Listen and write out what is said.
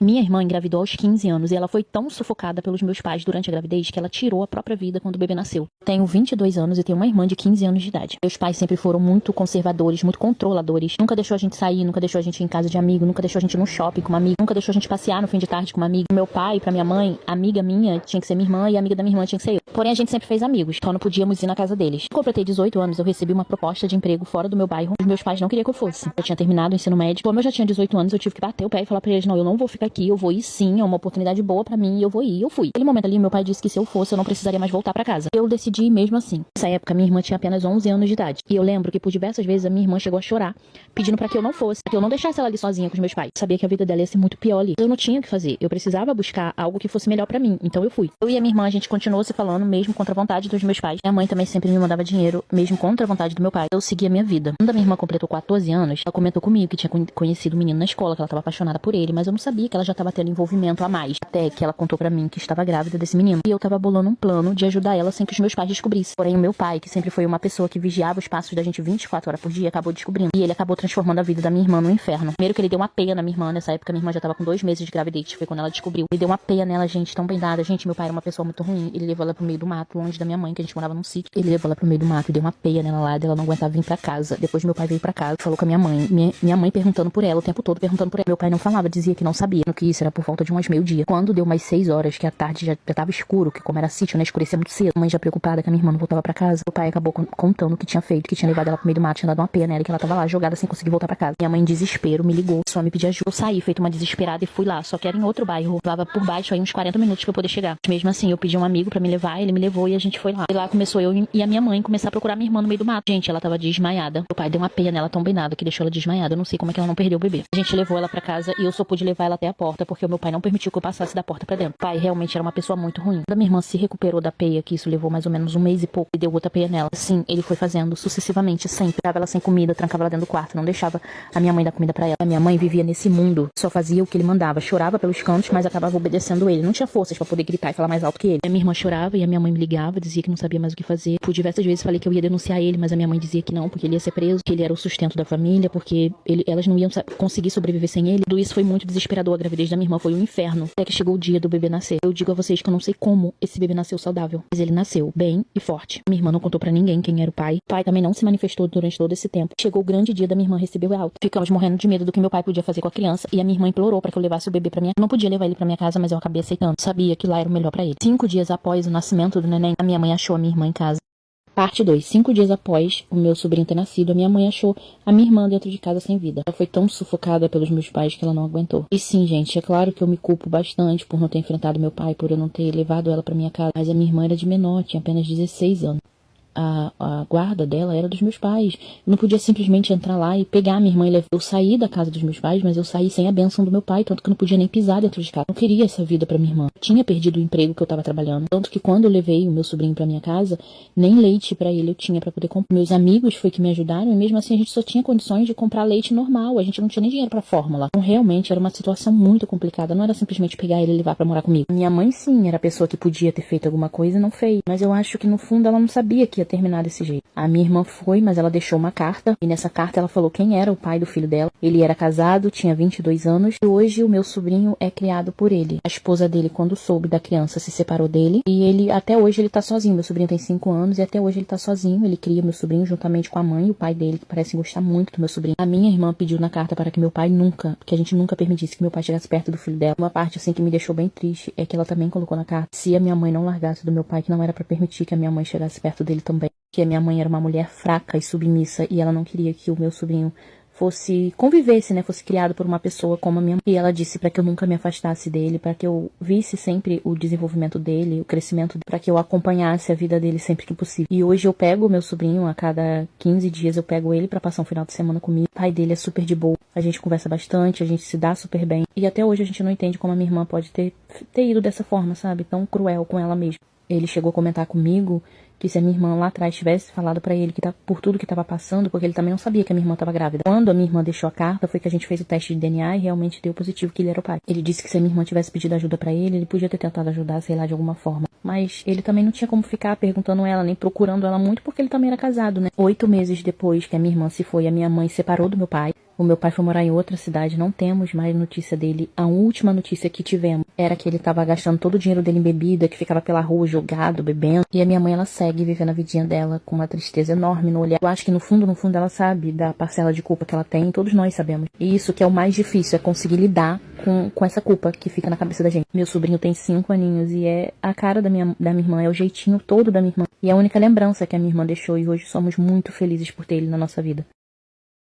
Minha irmã engravidou aos 15 anos e ela foi tão sufocada pelos meus pais durante a gravidez que ela tirou a própria vida quando o bebê nasceu. Tenho 22 anos e tenho uma irmã de 15 anos de idade. Meus pais sempre foram muito conservadores, muito controladores. Nunca deixou a gente sair, nunca deixou a gente ir em casa de amigo, nunca deixou a gente ir no shopping com uma amiga, nunca deixou a gente passear no fim de tarde com uma amiga. Meu pai, pra minha mãe, amiga minha tinha que ser minha irmã e amiga da minha irmã tinha que ser eu. Porém, a gente sempre fez amigos, então não podíamos ir na casa deles. Quando eu completei 18 anos, eu recebi uma proposta de emprego fora do meu bairro. Os meus pais não queriam que eu fosse. Eu tinha terminado o ensino médio. Como eu já tinha 18 anos, eu tive que bater o pé e falar pra eles, não, eu não vou ficar aqui, eu vou ir sim, é uma oportunidade boa pra mim e eu vou ir. Eu fui. Naquele momento ali, meu pai disse que se eu fosse, eu não precisaria mais voltar pra casa. Eu decidi ir mesmo assim. Nessa época, minha irmã tinha apenas 11 anos de idade. E eu lembro que por diversas vezes a minha irmã chegou a chorar, pedindo pra que eu não fosse, pra que eu não deixasse ela ali sozinha com os meus pais. Eu sabia que a vida dela ia ser muito pior ali. Eu não tinha o que fazer. Eu precisava buscar algo que fosse melhor pra mim. Então eu fui. Eu e a minha irmã, a gente continuou se falando, mesmo contra a vontade dos meus pais. Minha mãe também sempre me mandava dinheiro, mesmo contra a vontade do meu pai. Eu segui a minha vida. Quando a minha irmã completou 14 anos, ela comentou comigo que tinha conhecido um menino na escola, que ela estava apaixonada por ele, mas eu não sabia que ela já estava tendo envolvimento a mais. Até que ela contou pra mim que estava grávida desse menino. E eu tava bolando um plano de ajudar ela sem que os meus pais descobrissem. Porém, o meu pai, que sempre foi uma pessoa que vigiava os passos da gente 24 horas por dia, acabou descobrindo. E ele acabou transformando a vida da minha irmã no inferno. Primeiro que ele deu uma peia na minha irmã. Nessa época, minha irmã já tava com 2 meses de gravidez. Foi quando ela descobriu. Ele deu uma peia nela, gente, tão bem dada. Gente, meu pai era uma pessoa muito ruim. Ele levou ela pro meio do mato, longe da minha mãe, que a gente morava num sítio. Ele levou ela pro meio do mato e deu uma peia nela lá, dela não aguentava vir pra casa. Depois meu pai veio pra casa, falou com a minha mãe. Minha mãe perguntando por ela o tempo todo, perguntando por ela. Meu pai não falava, dizia que não sabia. No que isso era por volta de umas meio-dia. Quando deu umas 6 horas, que a tarde já tava escuro, que como era sítio, né, escurecia muito cedo. A mãe já preocupada que a minha irmã não voltava pra casa. O pai acabou contando o que tinha feito, que tinha levado ela pro meio do mato, tinha dado uma peia nela, que ela tava lá jogada sem conseguir voltar pra casa. Minha mãe em desespero me ligou, só me pediu ajuda. Eu saí, feito uma desesperada e fui lá, só que era em outro bairro. Levava por baixo aí uns 40 minutos pra eu poder chegar. Mesmo assim, eu pedi um amigo pra me levar, ele me levou e a gente foi lá. E lá começou eu e a minha mãe começar a procurar minha irmã no meio do mato. Gente, ela tava desmaiada. Meu pai deu uma peia nela tão bem nada que deixou ela desmaiada. Eu não sei como é que ela não perdeu o bebê. A gente levou ela pra casa e eu só pude levar ela até a porta porque o meu pai não permitiu que eu passasse da porta pra dentro. O pai realmente era uma pessoa muito ruim. Quando a minha irmã se recuperou da peia, que isso levou mais ou menos um mês e pouco, e deu outra peia nela. Sim, ele foi fazendo sucessivamente, sempre. Ficava ela sem comida, trancava ela dentro do quarto, não deixava a minha mãe dar comida pra ela. A minha mãe vivia nesse mundo, só fazia o que ele mandava. Chorava pelos cantos, mas acabava obedecendo ele. Não tinha forças pra poder gritar e falar mais alto que ele. A minha irmã chorava e a minha mãe me ligava, dizia que não sabia mais o que fazer. Por diversas vezes falei que eu ia denunciar ele, mas a minha mãe dizia que não, porque ele ia ser preso, que ele era o sustento da família, porque elas não iam conseguir sobreviver sem ele. Tudo isso foi muito desesperador. A gravidez da minha irmã foi um inferno. Até que chegou o dia do bebê nascer. Eu digo a vocês que eu não sei como esse bebê nasceu saudável, mas ele nasceu bem e forte. Minha irmã não contou pra ninguém quem era o pai. O pai também não se manifestou durante todo esse tempo. Chegou o grande dia da minha irmã receber o alta. Ficamos morrendo de medo do que meu pai podia fazer com a criança e a minha irmã implorou pra que eu levasse o bebê pra minha casa. Eu não podia levar ele pra minha casa, mas eu acabei aceitando. Sabia que lá era o melhor pra ele. 5 dias após o nascimento do neném, a minha mãe achou a minha irmã em casa. Parte 2. 5 dias após o meu sobrinho ter nascido, a minha mãe achou a minha irmã dentro de casa sem vida. Ela foi tão sufocada pelos meus pais que ela não aguentou. E sim, gente, é claro que eu me culpo bastante por não ter enfrentado meu pai, por eu não ter levado ela pra minha casa. Mas a minha irmã era de menor, tinha apenas 16 anos. A guarda dela era dos meus pais. Eu não podia simplesmente entrar lá e pegar a minha irmã e levar. Eu saí da casa dos meus pais, mas eu saí sem a bênção do meu pai, tanto que eu não podia nem pisar dentro de casa. Eu não queria essa vida pra minha irmã. Eu tinha perdido o emprego que eu tava trabalhando, tanto que quando eu levei o meu sobrinho pra minha casa, nem leite pra ele eu tinha pra poder comprar. Meus amigos foi que me ajudaram e mesmo assim a gente só tinha condições de comprar leite normal. A gente não tinha nem dinheiro pra fórmula. Então realmente era uma situação muito complicada. Não era simplesmente pegar ele e levar pra morar comigo. Minha mãe sim, era a pessoa que podia ter feito alguma coisa e não fez. Mas eu acho que no fundo ela não sabia que ia terminar desse jeito. A minha irmã foi, mas ela deixou uma carta, e nessa carta ela falou quem era o pai do filho dela. Ele era casado, tinha 22 anos, e hoje o meu sobrinho é criado por ele. A esposa dele, quando soube da criança, se separou dele, e ele, até hoje, ele tá sozinho. Meu sobrinho tem 5 anos, e até hoje ele tá sozinho. Ele cria meu sobrinho juntamente com a mãe e o pai dele, que parecem gostar muito do meu sobrinho. A minha irmã pediu na carta para que meu pai que a gente nunca permitisse que meu pai chegasse perto do filho dela. Uma parte, assim, que me deixou bem triste, é que ela também colocou na carta, se a minha mãe não largasse do meu pai, que não era para permitir que a minha mãe chegasse perto dele também. Que a minha mãe era uma mulher fraca e submissa e ela não queria que o meu sobrinho convivesse, né, fosse criado por uma pessoa como a minha mãe. E ela disse para que eu nunca me afastasse dele, para que eu visse sempre o desenvolvimento dele, o crescimento dele, para que eu acompanhasse a vida dele sempre que possível. E hoje eu pego o meu sobrinho, a cada 15 dias eu pego ele para passar um final de semana comigo. O pai dele é super de boa, a gente conversa bastante, a gente se dá super bem. E até hoje a gente não entende como a minha irmã pode ter ido dessa forma, sabe, tão cruel com ela mesma. Ele chegou a comentar comigo que se a minha irmã lá atrás tivesse falado pra ele que tá por tudo que tava passando, porque ele também não sabia que a minha irmã tava grávida. Quando a minha irmã deixou a carta, foi que a gente fez o teste de DNA e realmente deu positivo que ele era o pai. Ele disse que se a minha irmã tivesse pedido ajuda pra ele podia ter tentado ajudar, sei lá, de alguma forma. Mas ele também não tinha como ficar perguntando ela, nem procurando ela muito, porque ele também era casado, né? 8 meses depois que a minha irmã se foi, a minha mãe separou do meu pai. O meu pai foi morar em outra cidade, não temos mais notícia dele. A última notícia que tivemos era que ele estava gastando todo o dinheiro dele em bebida, que ficava pela rua jogado, bebendo. E a minha mãe, ela segue vivendo a vidinha dela com uma tristeza enorme no olhar. Eu acho que no fundo, ela sabe da parcela de culpa que ela tem, todos nós sabemos. E isso que é o mais difícil, é conseguir lidar com essa culpa que fica na cabeça da gente. Meu sobrinho tem 5 aninhos e é a cara da minha irmã, é o jeitinho todo da minha irmã. E é a única lembrança que a minha irmã deixou, e hoje somos muito felizes por ter ele na nossa vida.